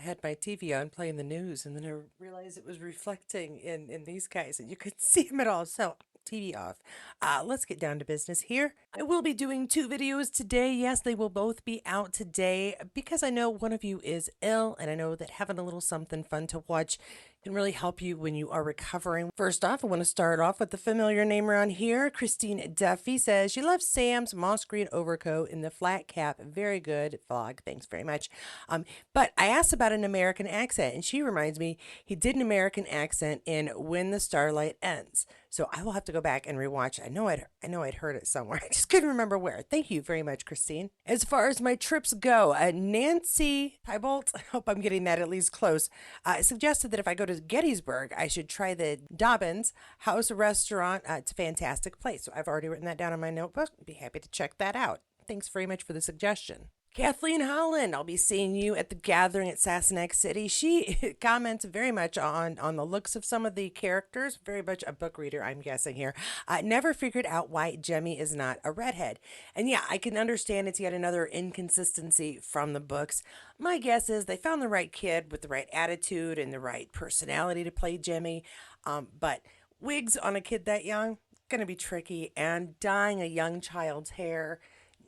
I had my TV on playing the news, and then I realized it was reflecting in these guys, and you couldn't see them at all. So, TV off. Let's get down to business here. I will be doing two videos today. Yes, they will both be out today because I know one of you is ill, and I know that having a little something fun to watch can really help you when you are recovering. First off, I want to start off with the familiar name around here. Christine Duffy says she loves Sam's moss green overcoat in the flat cap. Very good vlog. Thanks very much. But I asked about an American accent, and she reminds me he did an American accent in When the Starlight Ends. So I will have to go back and rewatch. I know I'd heard it somewhere. I just couldn't remember where. Thank you very much, Christine. As far as my trips go, Nancy Tybolt, I hope I'm getting that at least close, suggested that if I go to Gettysburg, I should try the Dobbins House Restaurant. It's a fantastic place. So I've already written that down on my notebook. Be happy to check that out. Thanks very much for the suggestion. Kathleen Holland, I'll be seeing you at the gathering at Sassenach City. She comments very much on the looks of some of the characters. Very much a book reader, I'm guessing here. Never figured out why Jemmy is not a redhead. And yeah, I can understand it's yet another inconsistency from the books. My guess is they found the right kid with the right attitude and the right personality to play Jemmy. But wigs on a kid that young, gonna be tricky. And dyeing a young child's hair,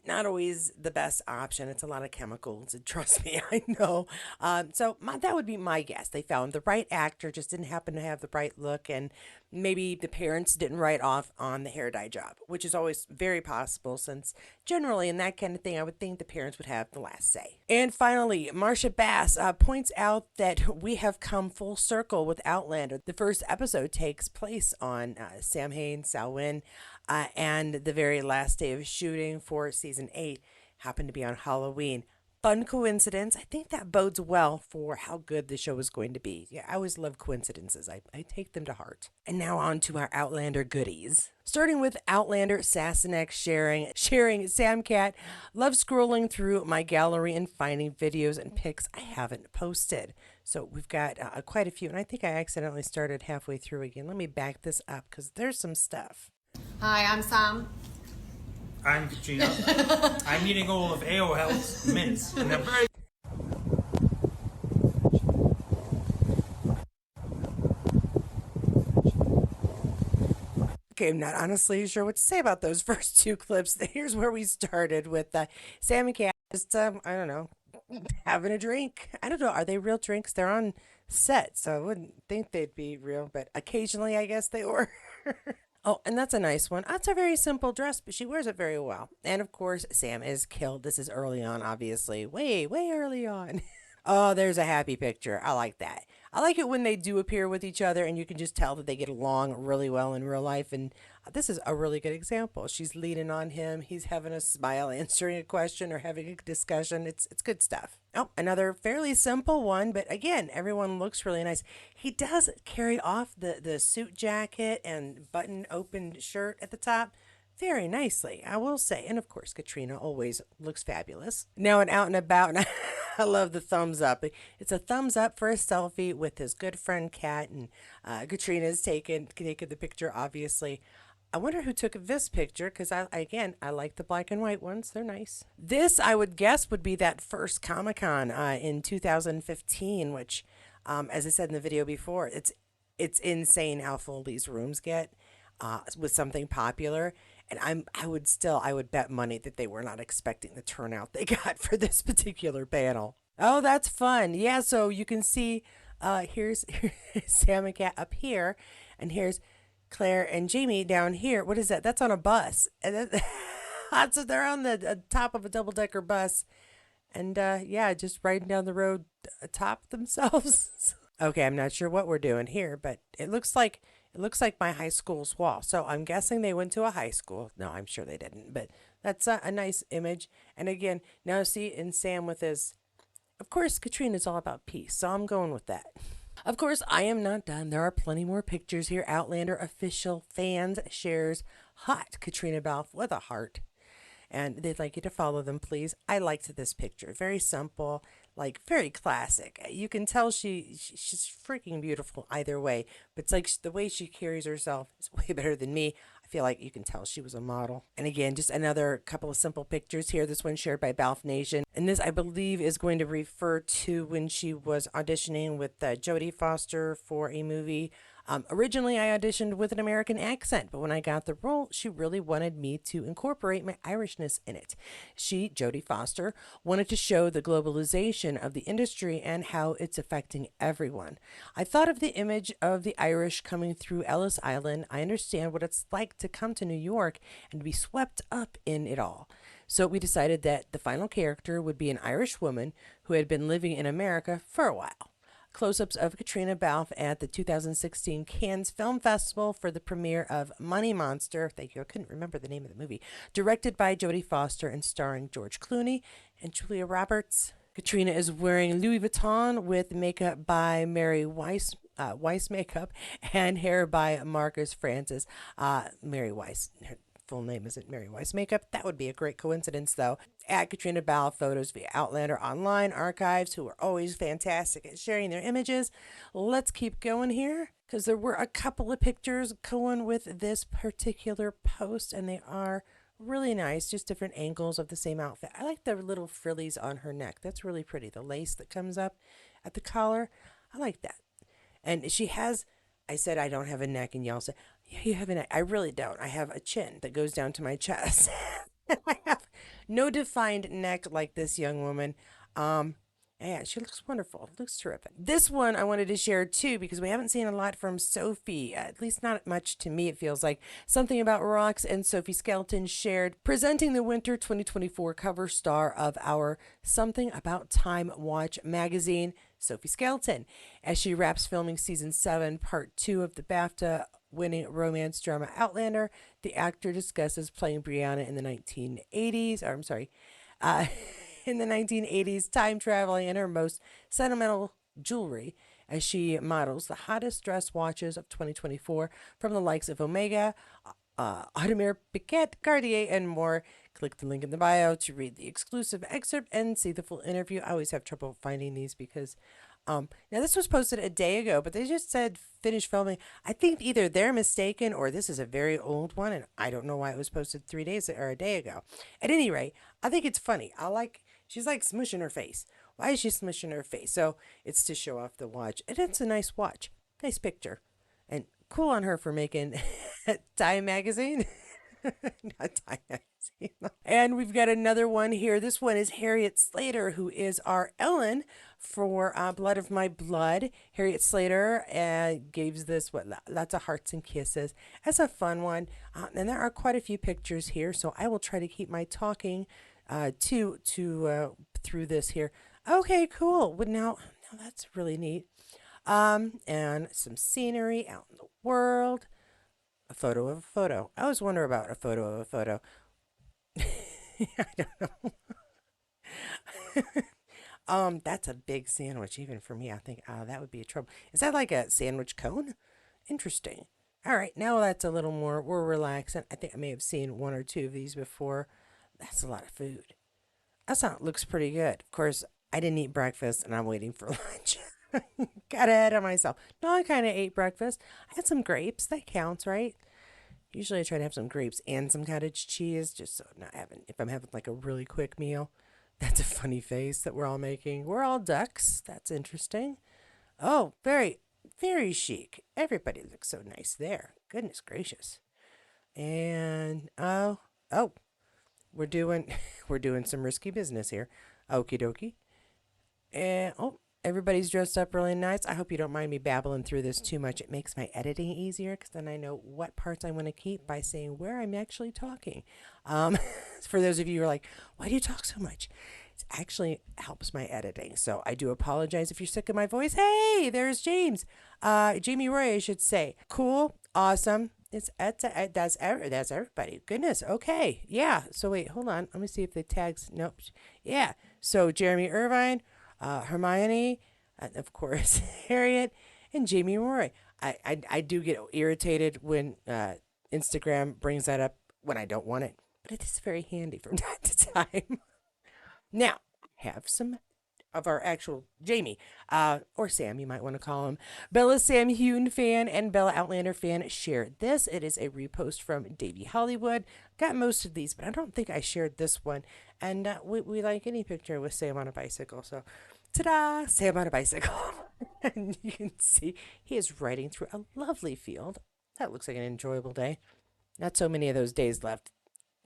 not always the best option. It's a lot of chemicals, and trust me, I know. That would be my guess. They found the right actor, just didn't happen to have the right look, and maybe the parents didn't write off on the hair dye job, which is always very possible since generally in that kind of thing, I would think the parents would have the last say. And finally, Marcia Bass points out that we have come full circle with Outlander. The first episode takes place on Sam Heughan, Salwyn, and the very last day of shooting for season 8 happened to be on Halloween. Fun coincidence. I think that bodes well for how good the show is going to be. Yeah, I always love coincidences. I take them to heart. And now on to our Outlander goodies. Starting with Outlander Sassenach sharing Sam Cat. Love scrolling through my gallery and finding videos and pics I haven't posted. So we've got quite a few, and I think I accidentally started halfway through again. Let me back this up because there's some stuff. Hi, I'm Sam. I'm Caitriona. I'm eating all of AO Health's mints, and they're very. Okay, I'm not honestly sure what to say about those first two clips. Here's where we started with Sam and Cat just, I don't know, having a drink. I don't know. Are they real drinks? They're on set, so I wouldn't think they'd be real, but occasionally I guess they were. Oh, and that's a nice one. That's a very simple dress, but she wears it very well. And of course, Sam is killed. This is early on, obviously. Way early on. Oh, there's a happy picture. I like that. I like it when they do appear with each other and you can just tell that they get along really well in real life. And this is a really good example. She's leaning on him. He's having a smile, answering a question or having a discussion. It's good stuff. Oh, another fairly simple one, but again, everyone looks really nice. He does carry off the suit jacket and button open shirt at the top very nicely, I will say. And of course, Caitriona always looks fabulous. Now and out and about, and I love the thumbs up. It's a thumbs up for a selfie with his good friend Kat, and Caitriona's taken the picture, obviously. I wonder who took this picture because I like the black and white ones. They're nice. This I would guess would be that first Comic Con in 2015, which, as I said in the video before, it's insane how full these rooms get with something popular. And I would bet money that they were not expecting the turnout they got for this particular panel. Oh, that's fun. Yeah, so you can see here's Sam and Cat up here, and here's Claire and Jamie down here. What is that? That's on a bus. And so they're on the top of a double-decker bus. And yeah, just riding down the road atop themselves. Okay, I'm not sure what we're doing here, but it looks like my high school's wall. So I'm guessing they went to a high school. No, I'm sure they didn't, but that's a nice image. And again, now see in Sam with his, of course, Caitriona is all about peace, so I'm going with that. Of course, I am not done. There are plenty more pictures here. Outlander official fans shares hot Caitriona Balfe with a heart. And they'd like you to follow them, please. I liked this picture. Very simple, like very classic. You can tell she's freaking beautiful either way. But it's like the way she carries herself is way better than me. I feel like you can tell she was a model. And again, just another couple of simple pictures here. This one shared by Balf Nation. And this, I believe, is going to refer to when she was auditioning with Jodie Foster for a movie. Originally, I auditioned with an American accent, but when I got the role, she really wanted me to incorporate my Irishness in it. She, Jodie Foster, wanted to show the globalization of the industry and how it's affecting everyone. I thought of the image of the Irish coming through Ellis Island. I understand what it's like to come to New York and be swept up in it all. So we decided that the final character would be an Irish woman who had been living in America for a while. Close-ups of Caitriona Balfe at the 2016 Cannes Film Festival for the premiere of Money Monster. Thank you. I couldn't remember the name of the movie. Directed by Jodie Foster and starring George Clooney and Julia Roberts. Caitriona is wearing Louis Vuitton with makeup by Mary Weiss makeup and hair by Marcus Francis. Mary Weiss. Her full name isn't Mary Weiss makeup. That would be a great coincidence, though. At Caitriona Balfe photos via Outlander online archives, who are always fantastic at sharing their images. Let's keep going here because there were a couple of pictures going with this particular post, and they are really nice, just different angles of the same outfit. I like the little frillies on her neck. That's really pretty. The lace that comes up at the collar, I like that. And she has, I said I don't have a neck, and y'all said, yeah, you have a neck. I really don't. I have a chin that goes down to my chest. I have no defined neck like this young woman. Yeah, she looks wonderful. Looks terrific. This one I wanted to share too because we haven't seen a lot from Sophie, at least not much to me. It feels like Something About Rocks and Sophie Skelton shared presenting the winter 2024 cover star of our Something About Time Watch magazine, Sophie Skelton, as she wraps filming season 7, part 2 of the BAFTA winning romance drama Outlander. The actor discusses playing Brianna in the 1980s, or I'm sorry, in the 1980s, time traveling in her most sentimental jewelry as she models the hottest dress watches of 2024 from the likes of Omega, Audemars Piguet, Cartier, and more. Click the link in the bio to read the exclusive excerpt and see the full interview. I always have trouble finding these because now this was posted a day ago, but they just said finish filming. I think either they're mistaken or this is a very old one, and I don't know why it was posted 3 days or a day ago. At any rate, I think it's funny. She's like smushing her face. Why is she smushing her face? So it's to show off the watch, and it's a nice watch, nice picture, and cool on her for making Time magazine. Not Time magazine. And we've got another one here. This one is Harriet Slater, who is our Ellen for Blood of My Blood. Harriet Slater gives this lots of hearts and kisses. That's a fun one, and there are quite a few pictures here. So I will try to keep my talking through this here. Okay, cool. Well, now that's really neat. And some scenery out in the world. A photo of a photo. I always wonder about a photo of a photo. I don't know. That's a big sandwich, even for me. I think that would be a trouble. Is that like a sandwich cone? Interesting. All right, now that's a little more. We're relaxing. I think I may have seen one or two of these before. That's a lot of food. Looks pretty good. Of course, I didn't eat breakfast, and I'm waiting for lunch. Got ahead of myself. No, I kind of ate breakfast. I had some grapes. That counts, right? Usually I try to have some grapes and some cottage cheese, just so if I'm having like a really quick meal. That's a funny face that we're all making. We're all ducks. That's interesting. Oh, very, very chic. Everybody looks so nice there. Goodness gracious. And we're doing we're doing some risky business here. Okie dokie. And everybody's dressed up really nice. I hope you don't mind me babbling through this too much. It makes my editing easier because then I know what parts I want to keep by saying where I'm actually talking. For those of you who are like, why do you talk so much? It actually helps my editing. So I do apologize if you're sick of my voice. Hey, there's James. Jamie Roy, I should say. Cool. Awesome. That's everybody. Goodness. Okay. Yeah. So wait, hold on. Let me see if the tags. Nope. Yeah. So Jeremy Irvine, Hermione, of course, Harriet, and Jamie Roy. I do get irritated when Instagram brings that up when I don't want it, but it is very handy from time to time. Now, have some of our actual Jamie, or Sam, you might want to call him. Bella Sam Heughan fan and Bella Outlander fan shared this. It is a repost from Davey Hollywood. Got most of these, but I don't think I shared this one. And we like any picture with Sam on a bicycle. So, ta-da! Sam on a bicycle. And you can see he is riding through a lovely field. That looks like an enjoyable day. Not so many of those days left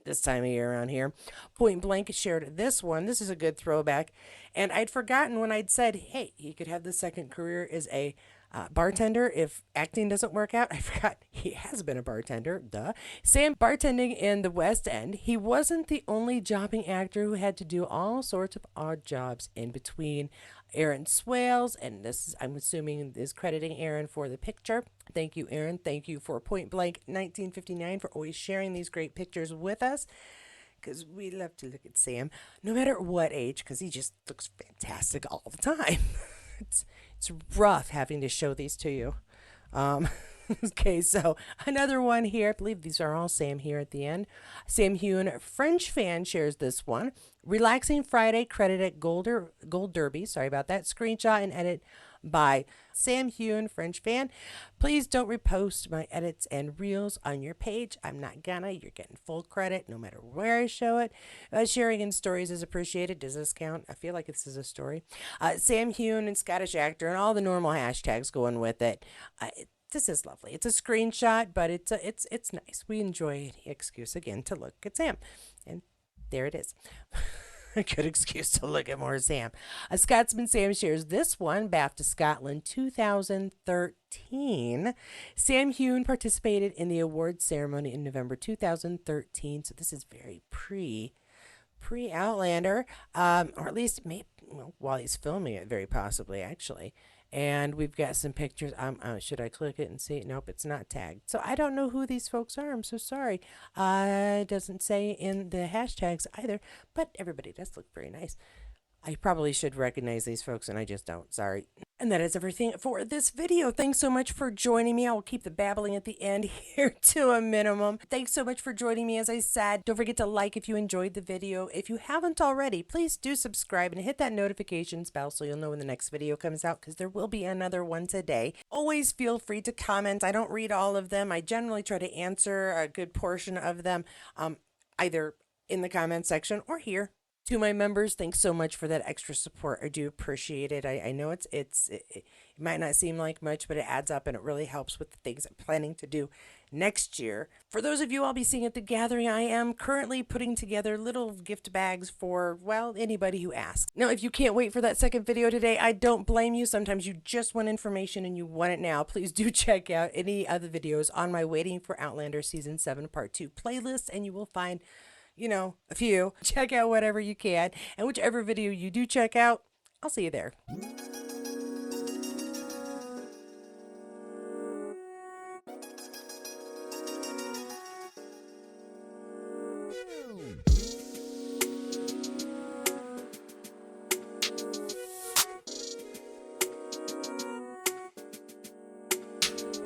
this time of year around here. Point Blank shared this one. This is a good throwback. And I'd forgotten when I'd said, hey, he could have the second career as a bartender if acting doesn't work out. I forgot he has been a bartender. Duh. Sam bartending in the West End. He wasn't the only jobbing actor who had to do all sorts of odd jobs in between. Aaron Swales, and this is, I'm assuming, is crediting Aaron for the picture. Thank you, Aaron. Thank you for Point Blank 1959 for always sharing these great pictures with us, because we love to look at Sam, no matter what age, because he just looks fantastic all the time. it's it's rough having to show these to you. Um, okay, so another one here. I believe these are all Sam here at the end. Sam Heughan, French fan, shares this one. Relaxing Friday, credit at Gold Derby. Sorry about that. Screenshot and edit by Sam Heughan, French fan. Please don't repost my edits and reels on your page. I'm not gonna. You're getting full credit no matter where I show it. Sharing in stories is appreciated. Does this count? I feel like this is a story. Sam Heughan and Scottish actor and all the normal hashtags going with it. This is lovely. It's a screenshot, but it's nice. We enjoy the excuse again to look at Sam, and there it is. A good excuse to look at more Sam. A Scotsman Sam shares this one. BAFTA Scotland 2013. Sam Heughan participated in the awards ceremony in November 2013. So this is very pre Outlander, or at least maybe while he's filming it, very possibly actually. And we've got some pictures. Should I click it and see? Nope, it's not tagged. So I don't know who these folks are. I'm so sorry. It doesn't say in the hashtags either, but everybody does look very nice. I probably should recognize these folks, and I just don't. Sorry. And that is everything for this video. Thanks so much for joining me. I will keep the babbling at the end here to a minimum. Thanks so much for joining me. As I said, don't forget to like if you enjoyed the video. If you haven't already, please do subscribe and hit that notifications bell so you'll know when the next video comes out, because there will be another one today. Always feel free to comment. I don't read all of them. I generally try to answer a good portion of them, either in the comment section or here. To my members, thanks so much for that extra support. I do appreciate it. I know it might not seem like much, but it adds up and it really helps with the things I'm planning to do next year. For those of you I'll be seeing at the gathering, I am currently putting together little gift bags for, well, anybody who asks. Now, if you can't wait for that second video today, I don't blame you. Sometimes you just want information and you want it now. Please do check out any other videos on my Waiting for Outlander Season 7 Part 2 playlist, and you will find a few. Check out whatever you can, and whichever video you do check out, I'll see you there.